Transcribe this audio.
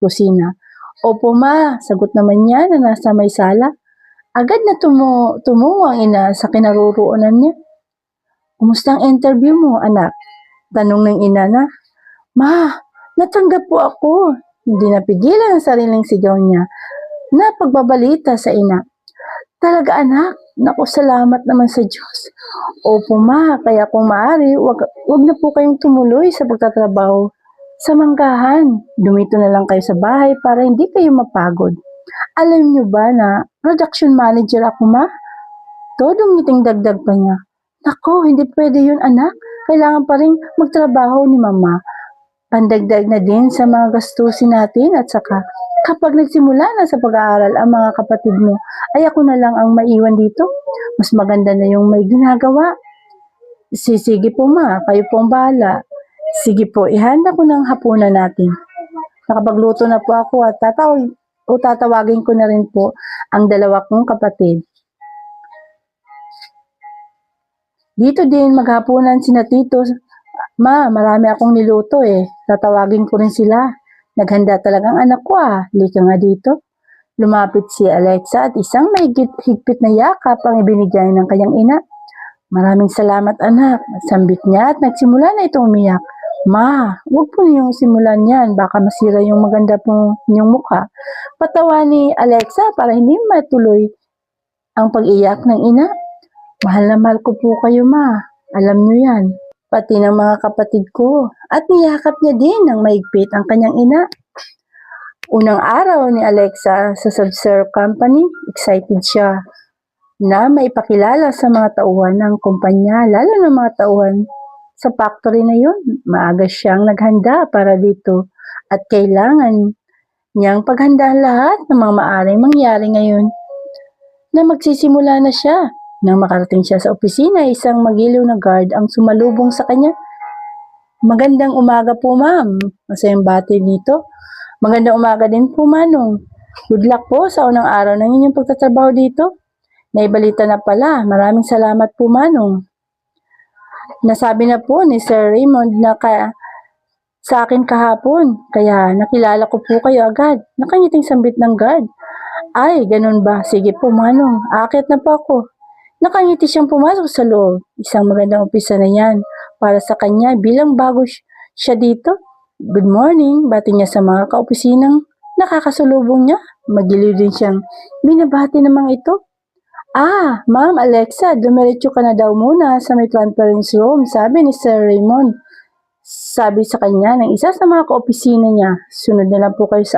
kusina. Opo ma, sagot naman niya na nasa may sala. Agad na tumungo ang ina sa kinaroroonan niya. Kumusta ang interview mo, anak? Tanong ng ina na. Ma, natanggap po ako. Hindi napigilan ang sariling sigaw niya na pagbabalita sa ina. Talaga anak, naku salamat naman sa Diyos. Opo ma, kaya kung maaari, wag na po kayong tumuloy sa pagtatrabaho sa manggahan. Dumito na lang kayo sa bahay para hindi kayo mapagod. Alam niyo ba na production manager ako ma? Todong ngiting dagdag pa niya. Nako, hindi pwede yun anak. Kailangan pa rin magtrabaho ni mama. Pandagdag na din sa mga gastusin natin at saka kapag nagsimula na sa pag-aaral ang mga kapatid mo, ay ako na lang ang maiwan dito. Mas maganda na yung may ginagawa. Sige po ma, kayo po ang bahala. Sige po, ihanda ko ng hapunan natin. Nakapagluto na po ako at tatawagin ko na rin po ang dalawa kong kapatid. Dito din maghapunan sina Tito. Ma, marami akong niluto Tatawagin ko rin sila. Naghanda talagang anak ko Lika nga dito. Lumapit si Alexa at isang may higpit na yakap ang ibinigay ng kanyang ina. Maraming salamat anak. Sambit niya at nagsimula na itong umiyak. Ma, huwag po niyong simulan yan. Baka masira yung maganda po niyong mukha. Patawa ni Alexa para hindi matuloy ang pag-iyak ng ina. Mahal na mahal ko po kayo ma. Alam niyo yan. Pati ng mga kapatid ko. At niyakap niya din ng maigpit ang kanyang ina. Unang araw ni Alexa sa Subserve Company, excited siya na maipakilala sa mga tauhan ng kumpanya, lalo na mga tauhan sa factory na yun. Maaga siyang naghanda para dito at kailangan niyang paghandaan lahat ng mga maaaring mangyari ngayon na magsisimula na siya. Nang makarating siya sa opisina, isang magiliw na guard ang sumalubong sa kanya. Magandang umaga po ma'am. Masayang bati dito. Magandang umaga din po manong. Good luck po sa unang araw ng inyong pagtatrabaho dito. Naibalita na pala. Maraming salamat po manong. Nasabi na po ni Sir Raymond na sa akin kahapon. Kaya nakilala ko po kayo agad. Nakangiting sambit ng guard. Ay, ganun ba? Sige po manong. Aakyat na po ako. Nakangiti siyang pumasok sa loob. Isang magandang umpisa na yan para sa kanya bilang bago siya dito. Good morning, bati niya sa mga kaopisinang nakakasalubong niya. Magiliw din siyang binabati namang ito. Ma'am Alexa, dumiretso ka na daw muna sa may conference room, sabi ni Sir Raymond. Sabi sa kanya ng isa sa mga kaopisina niya, sunod na lang po kayo sa